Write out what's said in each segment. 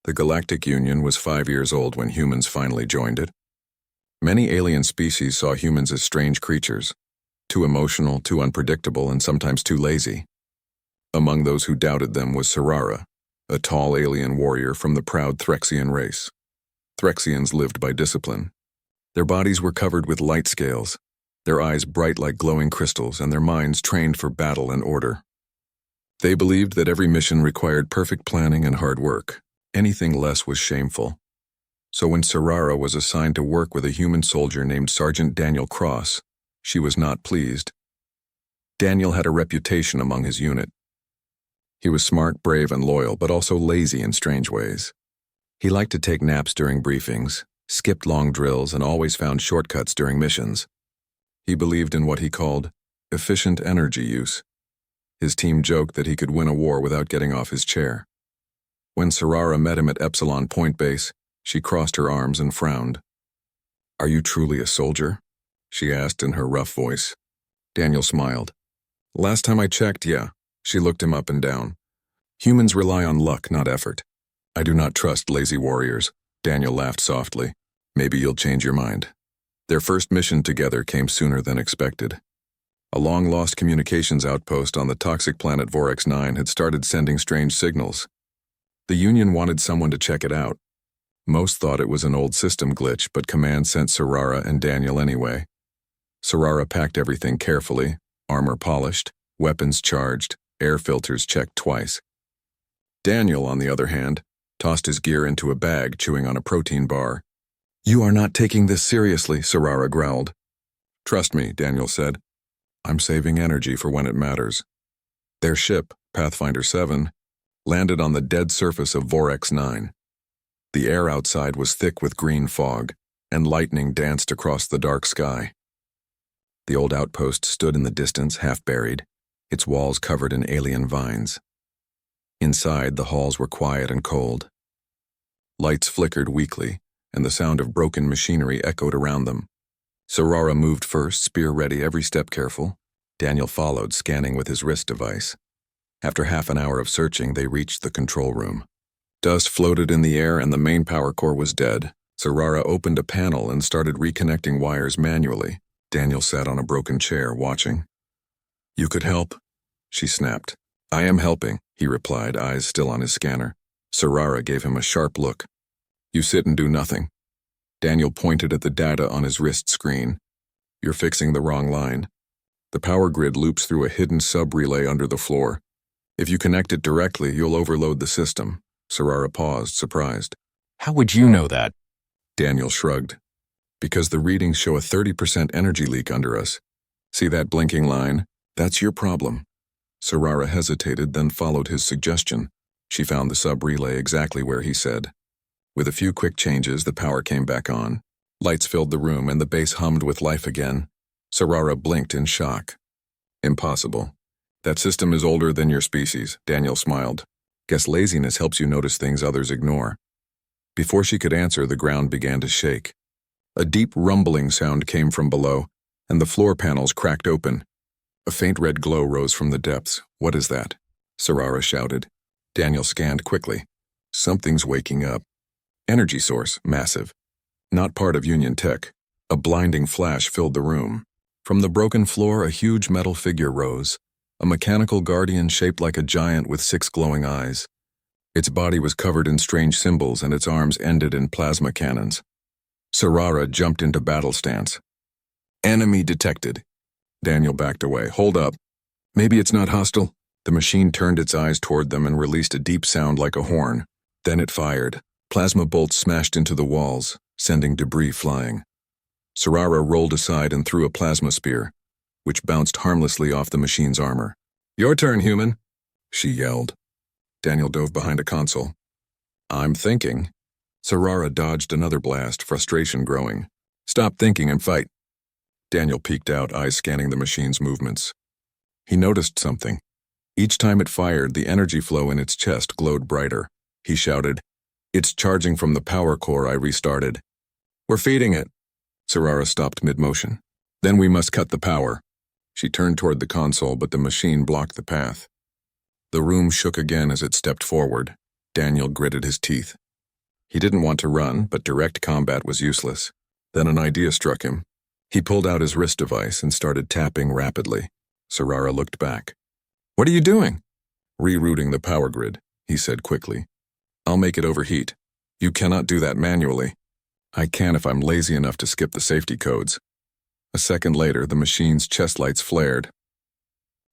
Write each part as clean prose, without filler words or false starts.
The Galactic Union was 5 years old when humans finally joined it. Many alien species saw humans as strange creatures, too emotional, too unpredictable, and sometimes too lazy. Among those who doubted them was Sarara, a tall alien warrior from the proud Threxian race. Threxians lived by discipline. Their bodies were covered with light scales, their eyes bright like glowing crystals, and their minds trained for battle and order. They believed that every mission required perfect planning and hard work. Anything less was shameful. So when Sarara was assigned to work with a human soldier named Sergeant Daniel Cross, she was not pleased. Daniel had a reputation among his unit. He was smart, brave, and loyal, but also lazy in strange ways. He liked to take naps during briefings, skipped long drills, and always found shortcuts during missions. He believed in what he called efficient energy use. His team joked that he could win a war without getting off his chair. When Sarara met him at Epsilon Point Base, she crossed her arms and frowned. "Are you truly a soldier?" she asked in her rough voice. Daniel smiled. "Last time I checked, yeah." She looked him up and down. "Humans rely on luck, not effort. I do not trust lazy warriors." Daniel laughed softly. "Maybe you'll change your mind." Their first mission together came sooner than expected. A long-lost communications outpost on the toxic planet Vorex 9 had started sending strange signals. The Union wanted someone to check it out. Most thought it was an old system glitch, but Command sent Sarara and Daniel anyway. Sarara packed everything carefully, armor polished, weapons charged, air filters checked twice. Daniel, on the other hand, tossed his gear into a bag, chewing on a protein bar. "You are not taking this seriously," Sarara growled. "Trust me," Daniel said. "I'm saving energy for when it matters." Their ship, Pathfinder 7, landed on the dead surface of Vorex 9. The air outside was thick with green fog, and lightning danced across the dark sky. The old outpost stood in the distance, half buried, its walls covered in alien vines. Inside, the halls were quiet and cold. Lights flickered weakly, and the sound of broken machinery echoed around them. Sarara moved first, spear ready, every step careful. Daniel followed, scanning with his wrist device. After half an hour of searching, they reached the control room. Dust floated in the air and the main power core was dead. Sarara opened a panel and started reconnecting wires manually. Daniel sat on a broken chair, watching. "You could help," she snapped. "I am helping," he replied, eyes still on his scanner. Sarara gave him a sharp look. "You sit and do nothing." Daniel pointed at the data on his wrist screen. "You're fixing the wrong line. The power grid loops through a hidden sub-relay under the floor. If you connect it directly, you'll overload the system." Sarara paused, surprised. "How would you know that?" Daniel shrugged. "Because the readings show a 30% energy leak under us. See that blinking line? That's your problem." Sarara hesitated, then followed his suggestion. She found the sub-relay exactly where he said. With a few quick changes, the power came back on. Lights filled the room and the base hummed with life again. Sarara blinked in shock. "Impossible. That system is older than your species," Daniel smiled. "Guess laziness helps you notice things others ignore." Before she could answer, the ground began to shake. A deep rumbling sound came from below, and the floor panels cracked open. A faint red glow rose from the depths. "What is that?" Sarara shouted. Daniel scanned quickly. "Something's waking up." Energy source, massive. Not part of Union tech. A blinding flash filled the room. From the broken floor, a huge metal figure rose, a mechanical guardian shaped like a giant with 6 glowing eyes. Its body was covered in strange symbols and its arms ended in plasma cannons. Sarara jumped into battle stance. "Enemy detected." Daniel backed away. "Hold up. Maybe it's not hostile." The machine turned its eyes toward them and released a deep sound like a horn. Then it fired. Plasma bolts smashed into the walls, sending debris flying. Sarara rolled aside and threw a plasma spear, which bounced harmlessly off the machine's armor. "Your turn, human," she yelled. Daniel dove behind a console. "I'm thinking." Sarara dodged another blast, frustration growing. "Stop thinking and fight." Daniel peeked out, eyes scanning the machine's movements. He noticed something. Each time it fired, the energy flow in its chest glowed brighter. He shouted, "It's charging from the power core I restarted." "We're feeding it." Sarara stopped mid-motion. "Then we must cut the power." She turned toward the console, but the machine blocked the path. The room shook again as it stepped forward. Daniel gritted his teeth. He didn't want to run, but direct combat was useless. Then an idea struck him. He pulled out his wrist device and started tapping rapidly. Sarara looked back. "What are you doing?" "Rerouting the power grid," he said quickly. "I'll make it overheat. You cannot do that manually." "I can if I'm lazy enough to skip the safety codes." A second later, the machine's chest lights flared.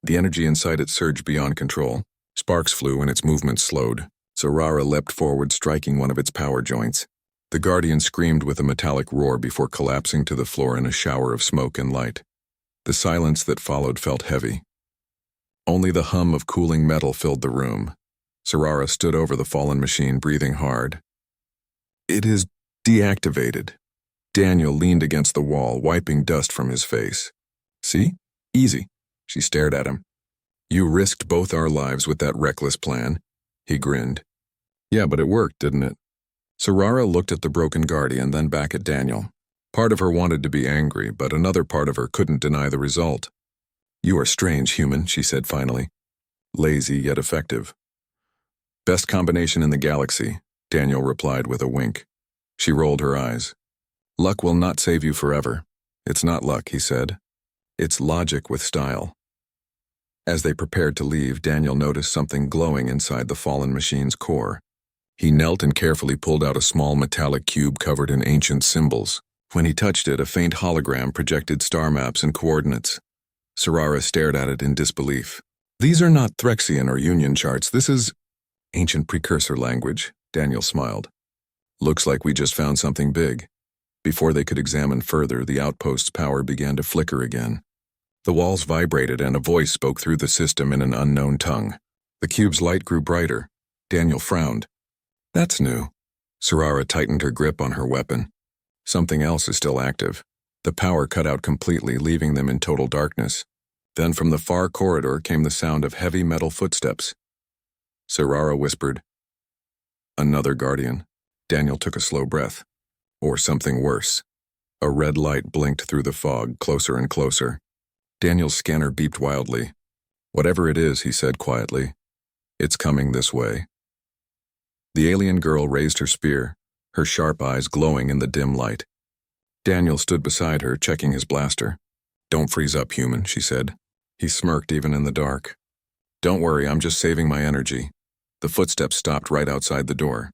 The energy inside it surged beyond control. Sparks flew and its movement slowed. Sarara leapt forward, striking one of its power joints. The Guardian screamed with a metallic roar before collapsing to the floor in a shower of smoke and light. The silence that followed felt heavy. Only the hum of cooling metal filled the room. Sarara stood over the fallen machine, breathing hard. "It is deactivated." Daniel leaned against the wall, wiping dust from his face. "See? Easy." She stared at him. "You risked both our lives with that reckless plan." He grinned. "Yeah, but it worked, didn't it?" Sarara looked at the broken Guardian, then back at Daniel. Part of her wanted to be angry, but another part of her couldn't deny the result. "You are strange, human," she said finally. "Lazy yet effective." "Best combination in the galaxy," Daniel replied with a wink. She rolled her eyes. "Luck will not save you forever." "It's not luck," he said. "It's logic with style." As they prepared to leave, Daniel noticed something glowing inside the fallen machine's core. He knelt and carefully pulled out a small metallic cube covered in ancient symbols. When he touched it, a faint hologram projected star maps and coordinates. Sarara stared at it in disbelief. "These are not Threxian or Union charts. This is ancient precursor language," Daniel smiled. "Looks like we just found something big." Before they could examine further, the outpost's power began to flicker again. The walls vibrated and a voice spoke through the system in an unknown tongue. The cube's light grew brighter. Daniel frowned. "That's new." Sarara tightened her grip on her weapon. Something else is still active. The power cut out completely, leaving them in total darkness. Then from the far corridor came the sound of heavy metal footsteps. Sarara whispered, "Another Guardian." Daniel took a slow breath. Or something worse. A red light blinked through the fog, closer and closer. Daniel's scanner beeped wildly. "Whatever it is," he said quietly, "it's coming this way." The alien girl raised her spear, her sharp eyes glowing in the dim light. Daniel stood beside her, checking his blaster. "Don't freeze up, human," she said. He smirked even in the dark. "Don't worry, I'm just saving my energy." The footsteps stopped right outside the door.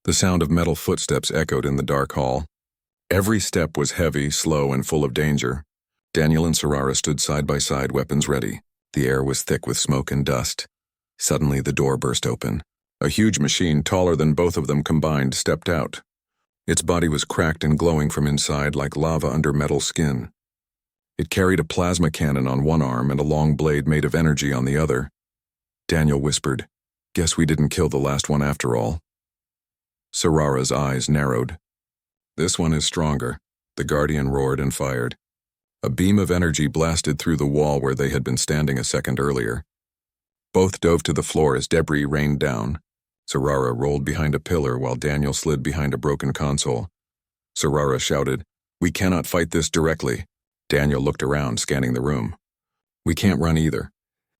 The sound of metal footsteps echoed in the dark hall. Every step was heavy, slow, and full of danger. Daniel and Sarara stood side by side, weapons ready. The air was thick with smoke and dust. Suddenly, the door burst open. A huge machine, taller than both of them combined, stepped out. Its body was cracked and glowing from inside like lava under metal skin. It carried a plasma cannon on one arm and a long blade made of energy on the other. Daniel whispered, "Guess we didn't kill the last one after all." Sarara's eyes narrowed. "This one is stronger," the Guardian roared and fired. A beam of energy blasted through the wall where they had been standing a second earlier. Both dove to the floor as debris rained down. Sarara rolled behind a pillar while Daniel slid behind a broken console. Sarara shouted, "We cannot fight this directly." Daniel looked around, scanning the room. "We can't run either.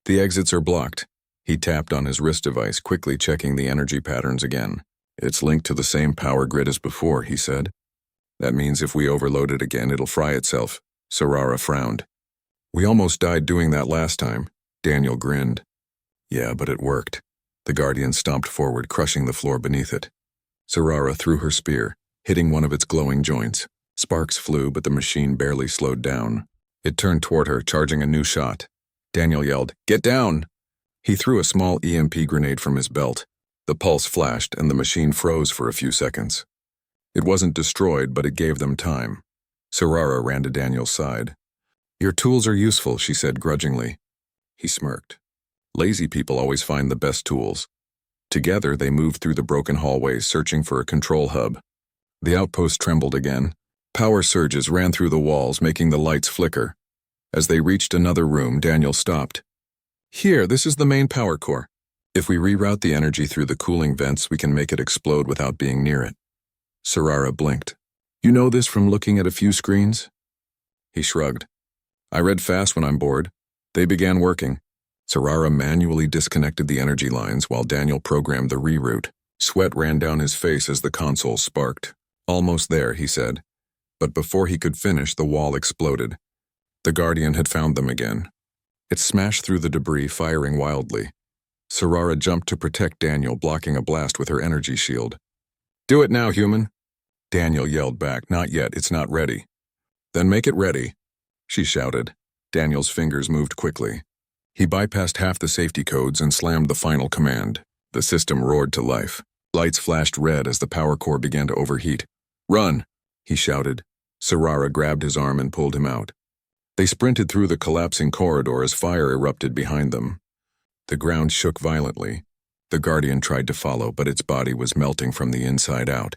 The exits are blocked." He tapped on his wrist device, quickly checking the energy patterns again. "It's linked to the same power grid as before," he said. "That means if we overload it again, it'll fry itself." Sarara frowned. "We almost died doing that last time." Daniel grinned. "Yeah, but it worked." The Guardian stomped forward, crushing the floor beneath it. Sarara threw her spear, hitting one of its glowing joints. Sparks flew, but the machine barely slowed down. It turned toward her, charging a new shot. Daniel yelled, "Get down!" He threw a small EMP grenade from his belt. The pulse flashed, and the machine froze for a few seconds. It wasn't destroyed, but it gave them time. Sarara ran to Daniel's side. "Your tools are useful," she said grudgingly. He smirked. "Lazy people always find the best tools." Together, they moved through the broken hallways, searching for a control hub. The outpost trembled again. Power surges ran through the walls, making the lights flicker. As they reached another room, Daniel stopped. "Here, this is the main power core. If we reroute the energy through the cooling vents, we can make it explode without being near it." Sarara blinked. "You know this from looking at a few screens?" He shrugged. "I read fast when I'm bored." They began working. Sarara manually disconnected the energy lines while Daniel programmed the reroute. Sweat ran down his face as the console sparked. "Almost there," he said. But before he could finish, the wall exploded. The Guardian had found them again. It smashed through the debris, firing wildly. Sarara jumped to protect Daniel, blocking a blast with her energy shield. "Do it now, human!" Daniel yelled back. "Not yet, it's not ready." "Then make it ready," she shouted. Daniel's fingers moved quickly. He bypassed half the safety codes and slammed the final command. The system roared to life. Lights flashed red as the power core began to overheat. "Run!" he shouted. Sarara grabbed his arm and pulled him out. They sprinted through the collapsing corridor as fire erupted behind them. The ground shook violently. The Guardian tried to follow, but its body was melting from the inside out.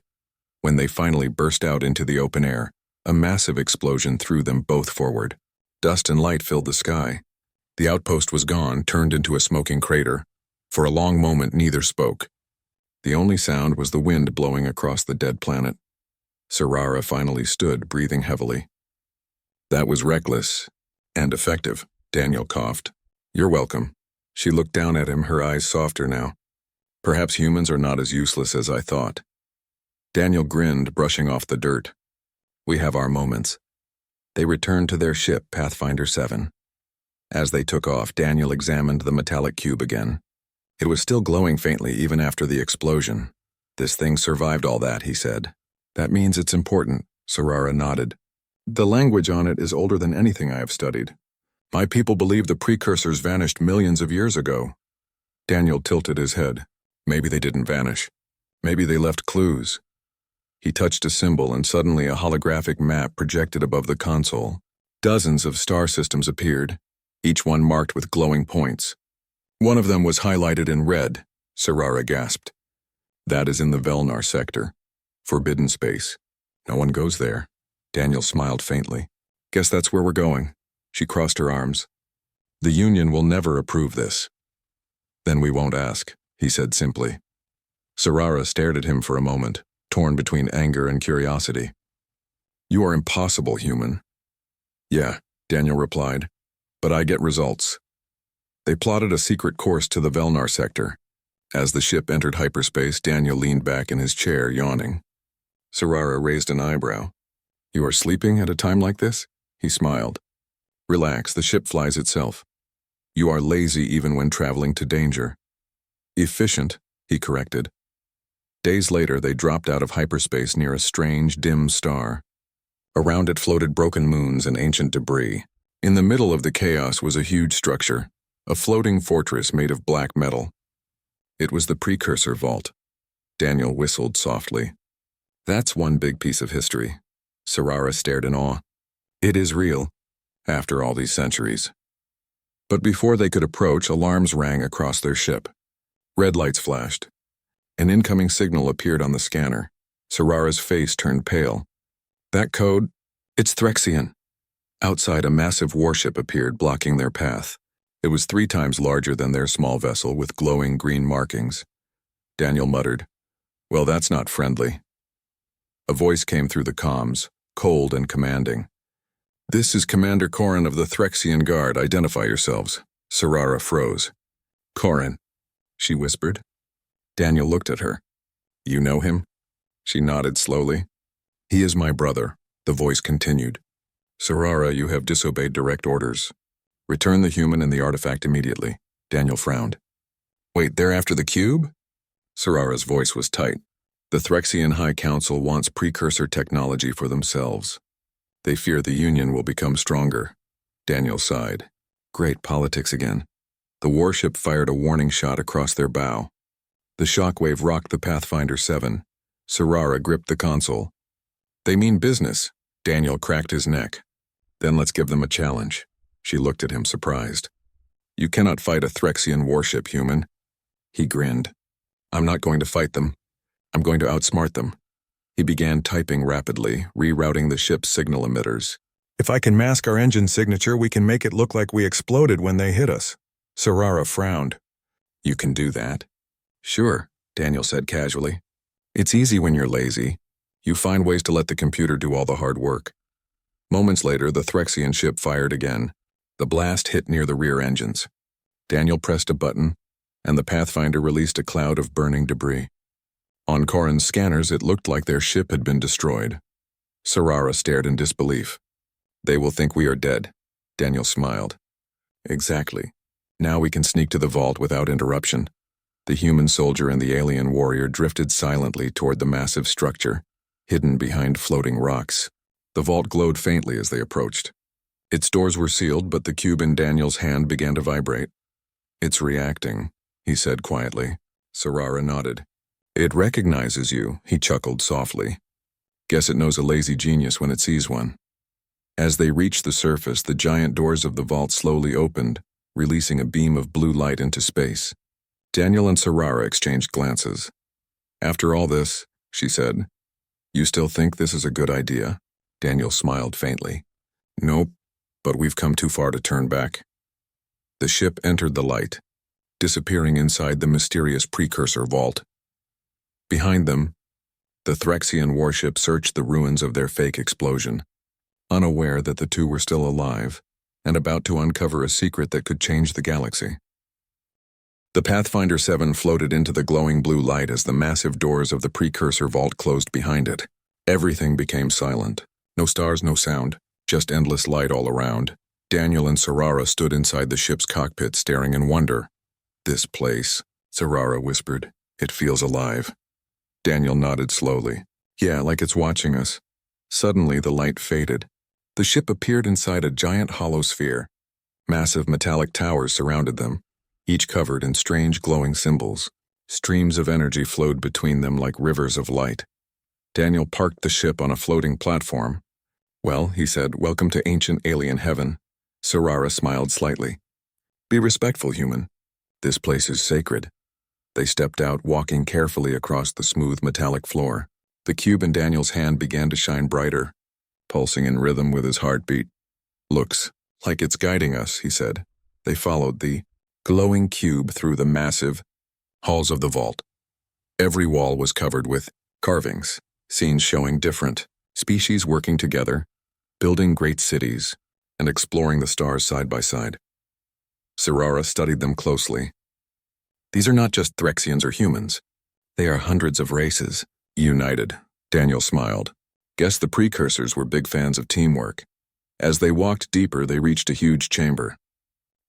When they finally burst out into the open air, a massive explosion threw them both forward. Dust and light filled the sky. The outpost was gone, turned into a smoking crater. For a long moment, neither spoke. The only sound was the wind blowing across the dead planet. Sarara finally stood, breathing heavily. "That was reckless and effective," Daniel coughed. "You're welcome." She looked down at him, her eyes softer now. "Perhaps humans are not as useless as I thought." Daniel grinned, brushing off the dirt. "We have our moments." They returned to their ship, Pathfinder 7. As they took off, Daniel examined the metallic cube again. It was still glowing faintly even after the explosion. "This thing survived all that," he said. "That means it's important," Sarara nodded. "The language on it is older than anything I have studied. My people believe the precursors vanished millions of years ago." Daniel tilted his head. "Maybe they didn't vanish. Maybe they left clues." He touched a symbol, and suddenly a holographic map projected above the console. Dozens of star systems appeared, each one marked with glowing points. "One of them was highlighted in red," Sarara gasped. "That is in the Velnar sector. Forbidden space. No one goes there." Daniel smiled faintly. "Guess that's where we're going." She crossed her arms. "The Union will never approve this." "Then we won't ask," he said simply. Sarara stared at him for a moment, torn between anger and curiosity. "You are impossible, human." "Yeah," Daniel replied, "but I get results." They plotted a secret course to the Velnar sector. As the ship entered hyperspace, Daniel leaned back in his chair, yawning. Sarara raised an eyebrow. "You are sleeping at a time like this?" He smiled. "Relax, the ship flies itself. You are lazy even when traveling to danger." "Efficient," he corrected. Days later, they dropped out of hyperspace near a strange, dim star. Around it floated broken moons and ancient debris. In the middle of the chaos was a huge structure, a floating fortress made of black metal. It was the precursor vault. Daniel whistled softly. "That's one big piece of history." Sarara stared in awe. "It is real, after all these centuries." But before they could approach, alarms rang across their ship. Red lights flashed. An incoming signal appeared on the scanner. Sarara's face turned pale. "That code? It's Threxian." Outside, a massive warship appeared, blocking their path. It was 3 times larger than their small vessel, with glowing green markings. Daniel muttered, "Well, that's not friendly." A voice came through the comms, cold and commanding. "This is Commander Corin of the Threxian Guard. Identify yourselves." Sarara froze. "Corin," she whispered. Daniel looked at her. "You know him?" She nodded slowly. "He is my brother," the voice continued. "Sarara, you have disobeyed direct orders. Return the human and the artifact immediately." Daniel frowned. "Wait, they're after the cube?" Sarara's voice was tight. "The Threxian High Council wants precursor technology for themselves. They fear the Union will become stronger." Daniel sighed. Great politics again. The warship fired a warning shot across their bow. The shockwave rocked the Pathfinder 7. Sarara gripped the console. "They mean business." Daniel cracked his neck. "Then let's give them a challenge." She looked at him, surprised. "You cannot fight a Threxian warship, human." He grinned. "I'm not going to fight them. I'm going to outsmart them." He began typing rapidly, rerouting the ship's signal emitters. "If I can mask our engine signature, we can make it look like we exploded when they hit us." Sarara frowned. "You can do that?" "Sure," Daniel said casually. "It's easy when you're lazy. You find ways to let the computer do all the hard work." Moments later, the Threxian ship fired again. The blast hit near the rear engines. Daniel pressed a button, and the Pathfinder released a cloud of burning debris. On Corin's scanners, it looked like their ship had been destroyed. Sarara stared in disbelief. They will think we are dead. Daniel smiled. Exactly. Now we can sneak to the vault without interruption. The human soldier and the alien warrior drifted silently toward the massive structure, hidden behind floating rocks. The vault glowed faintly as they approached. Its doors were sealed, but the cube in Daniel's hand began to vibrate. It's reacting, he said quietly. Sarara nodded. It recognizes you, he chuckled softly. Guess it knows a lazy genius when it sees one. As they reached the surface, the giant doors of the vault slowly opened, releasing a beam of blue light into space. Daniel and Sarara exchanged glances. After all this, she said, you still think this is a good idea? Daniel smiled faintly. Nope, but we've come too far to turn back. The ship entered the light, disappearing inside the mysterious precursor vault. Behind them, the Threxian warship searched the ruins of their fake explosion, unaware that the two were still alive and about to uncover a secret that could change the galaxy. The Pathfinder 7 floated into the glowing blue light as the massive doors of the precursor vault closed behind it. Everything became silent. No stars, no sound, just endless light all around. Daniel and Sarara stood inside the ship's cockpit staring in wonder. This place, Sarara whispered. It feels alive. Daniel nodded slowly. Yeah, like it's watching us. Suddenly the light faded. The ship appeared inside a giant hollow sphere. Massive metallic towers surrounded them, each covered in strange glowing symbols. Streams of energy flowed between them like rivers of light. Daniel parked the ship on a floating platform. Well, he said, welcome to ancient alien heaven. Sarara smiled slightly. Be respectful, human. This place is sacred. They stepped out, walking carefully across the smooth metallic floor. The cube in Daniel's hand began to shine brighter, pulsing in rhythm with his heartbeat. Looks like it's guiding us, he said. They followed the glowing cube through the massive halls of the vault. Every wall was covered with carvings, scenes showing different species working together, building great cities, and exploring the stars side by side. Sarara studied them closely. These are not just Threxians or humans. They are hundreds of races, united. Daniel smiled. Guess the precursors were big fans of teamwork. As they walked deeper, they reached a huge chamber.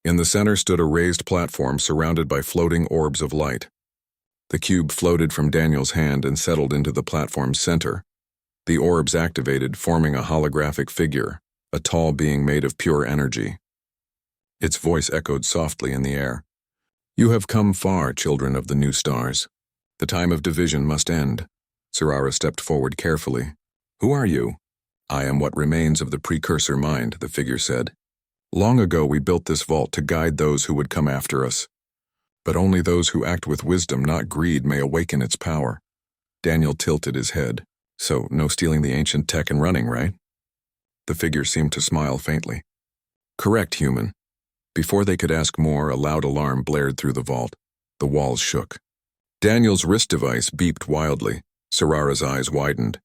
In the center stood a raised platform surrounded by floating orbs of light. The cube floated from Daniel's hand and settled into the platform's center. The orbs activated, forming a holographic figure, a tall being made of pure energy. Its voice echoed softly in the air. You have come far, children of the new stars. The time of division must end. Sarara stepped forward carefully. Who are you? I am what remains of the precursor mind, the figure said. Long ago we built this vault to guide those who would come after us. But only those who act with wisdom, not greed, may awaken its power. Daniel tilted his head. So, no stealing the ancient tech and running, right? The figure seemed to smile faintly. Correct, human. Before they could ask more, a loud alarm blared through the vault. The walls shook. Daniel's wrist device beeped wildly. Sarara's eyes widened.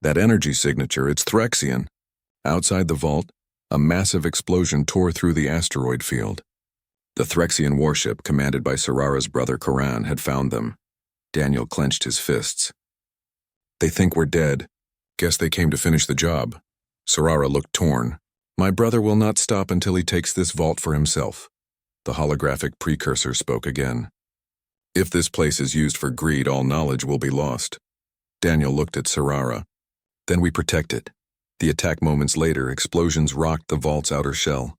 That energy signature, it's Threxian. Outside the vault, a massive explosion tore through the asteroid field. The Threxian warship, commanded by Sarara's brother Karan, had found them. Daniel clenched his fists. They think we're dead. Guess they came to finish the job. Sarara looked torn. My brother will not stop until he takes this vault for himself. The holographic precursor spoke again. If this place is used for greed, all knowledge will be lost. Daniel looked at Sarara. Then we protect it. The attack moments later, explosions rocked the vault's outer shell.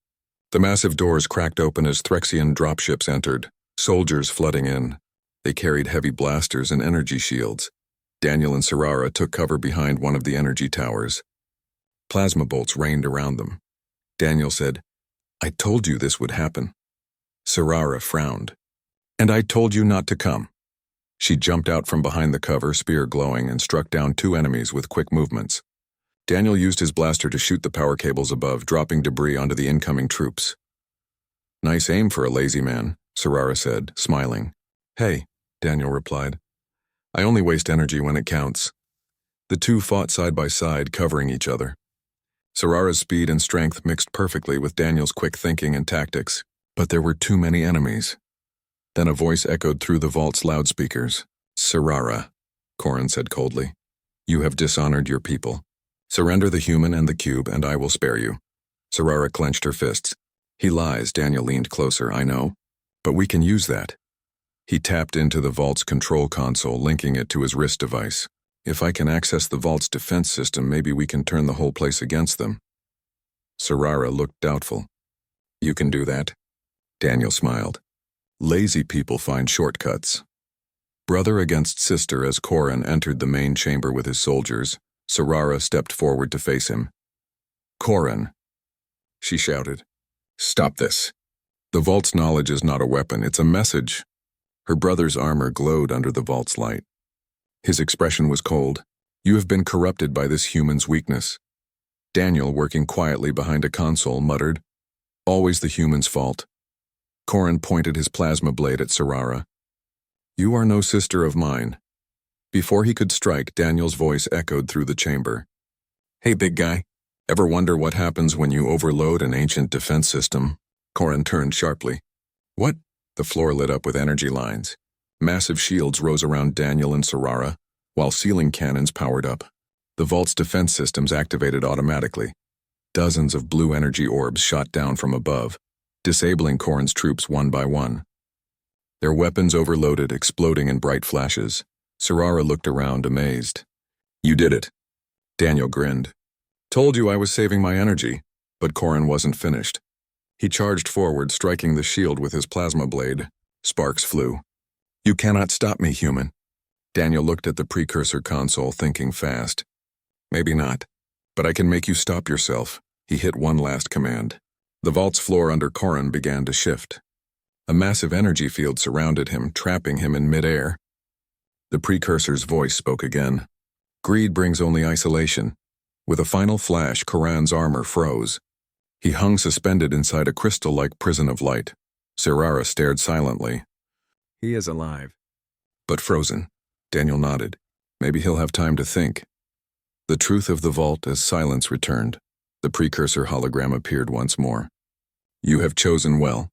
The massive doors cracked open as Threxian dropships entered, soldiers flooding in. They carried heavy blasters and energy shields. Daniel and Sarara took cover behind one of the energy towers. Plasma bolts rained around them. Daniel said, I told you this would happen. Sarara frowned. And I told you not to come. She jumped out from behind the cover, spear glowing, and struck down two enemies with quick movements. Daniel used his blaster to shoot the power cables above, dropping debris onto the incoming troops. Nice aim for a lazy man, Sarara said, smiling. Hey, Daniel replied. I only waste energy when it counts. The two fought side by side, covering each other. Sarara's speed and strength mixed perfectly with Daniel's quick thinking and tactics, but there were too many enemies. Then a voice echoed through the vault's loudspeakers. Sarara. Corin said coldly. You have dishonored your people. Surrender the human and the cube, and I will spare you. Sarara clenched her fists. He lies, Daniel leaned closer, I know. But we can use that. He tapped into the vault's control console, linking it to his wrist device. If I can access the vault's defense system, maybe we can turn the whole place against them. Sarara looked doubtful. You can do that? Daniel smiled. Lazy people find shortcuts. Brother against sister. As Corin entered the main chamber with his soldiers, Sarara stepped forward to face him. Corin, she shouted. Stop this. The vault's knowledge is not a weapon, it's a message. Her brother's armor glowed under the vault's light. His expression was cold. You have been corrupted by this human's weakness. Daniel, working quietly behind a console, muttered, Always the human's fault. Corin pointed his plasma blade at Sarara. You are no sister of mine. Before he could strike, Daniel's voice echoed through the chamber. Hey, big guy. Ever wonder what happens when you overload an ancient defense system? Corin turned sharply. What? The floor lit up with energy lines. Massive shields rose around Daniel and Sarara, while ceiling cannons powered up. The vault's defense systems activated automatically. Dozens of blue energy orbs shot down from above, disabling Corin's troops one by one. Their weapons overloaded, exploding in bright flashes. Sarara looked around, amazed. You did it. Daniel grinned. Told you I was saving my energy, but Corin wasn't finished. He charged forward, striking the shield with his plasma blade. Sparks flew. You cannot stop me, human. Daniel looked at the precursor console, thinking fast. Maybe not, but I can make you stop yourself. He hit one last command. The vault's floor under Corin began to shift. A massive energy field surrounded him, trapping him in midair. The precursor's voice spoke again. Greed brings only isolation. With a final flash, Corin's armor froze. He hung suspended inside a crystal-like prison of light. Sarara stared silently. He is alive. But frozen. Daniel nodded. Maybe he'll have time to think. The truth of the vault as silence returned. The precursor hologram appeared once more. You have chosen well.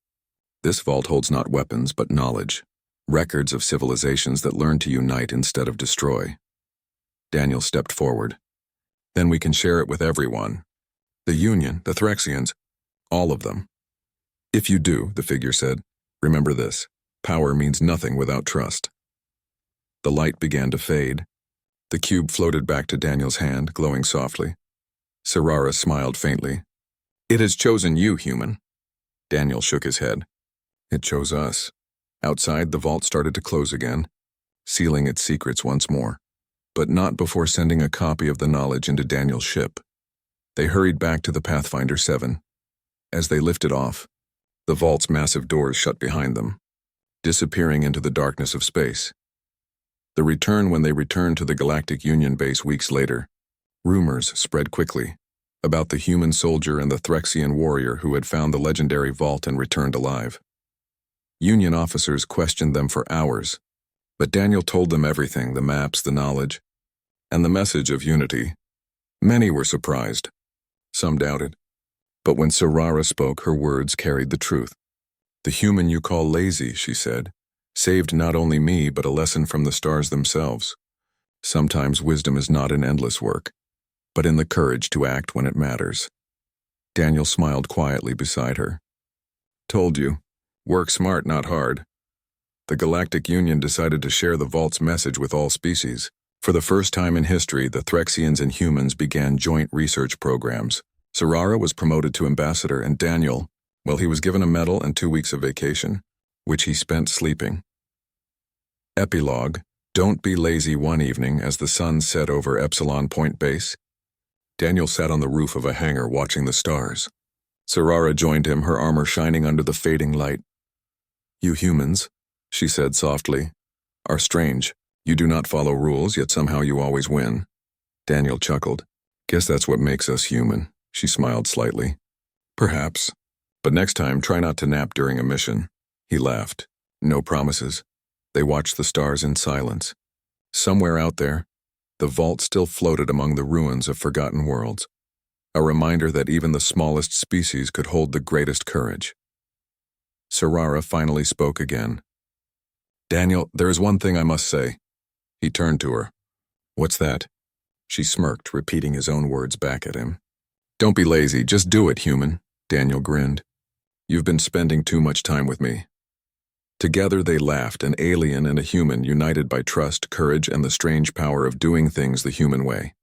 This vault holds not weapons, but knowledge. Records of civilizations that learn to unite instead of destroy. Daniel stepped forward. Then we can share it with everyone. The Union, the Threxians, all of them. If you do, the figure said, remember this. Power means nothing without trust. The light began to fade. The cube floated back to Daniel's hand, glowing softly. Sarara smiled faintly. It has chosen you, human. Daniel shook his head. It chose us. Outside, the vault started to close again, sealing its secrets once more, but not before sending a copy of the knowledge into Daniel's ship. They hurried back to the Pathfinder 7. As they lifted off, the vault's massive doors shut behind them, disappearing into the darkness of space. The return when they returned to the Galactic Union base weeks later, rumors spread quickly about the human soldier and the Threxian warrior who had found the legendary vault and returned alive. Union officers questioned them for hours, but Daniel told them everything, the maps, the knowledge, and the message of unity. Many were surprised. Some doubted. But when Sarara spoke, her words carried the truth. The human you call lazy, she said, saved not only me but a lesson from the stars themselves. Sometimes wisdom is not in endless work, but in the courage to act when it matters. Daniel smiled quietly beside her. Told you. Work smart, not hard. The Galactic Union decided to share the vault's message with all species. For the first time in history, the Threxians and humans began joint research programs. Sarara was promoted to ambassador, and Daniel, well, he was given a medal and 2 weeks of vacation, which he spent sleeping. Epilogue. Don't be lazy. One evening, as the sun set over Epsilon Point Base, Daniel sat on the roof of a hangar watching the stars. Sarara joined him, her armor shining under the fading light. You humans, she said softly, are strange. You do not follow rules, yet somehow you always win. Daniel chuckled. Guess that's what makes us human. She smiled slightly. Perhaps. But next time, try not to nap during a mission. He laughed. No promises. They watched the stars in silence. Somewhere out there, the vault still floated among the ruins of forgotten worlds. A reminder that even the smallest species could hold the greatest courage. Sarara finally spoke again. Daniel, there is one thing I must say. He turned to her. What's that? She smirked, repeating his own words back at him. Don't be lazy, just do it, human, Daniel grinned. You've been spending too much time with me. Together they laughed, an alien and a human united by trust, courage, and the strange power of doing things the human way.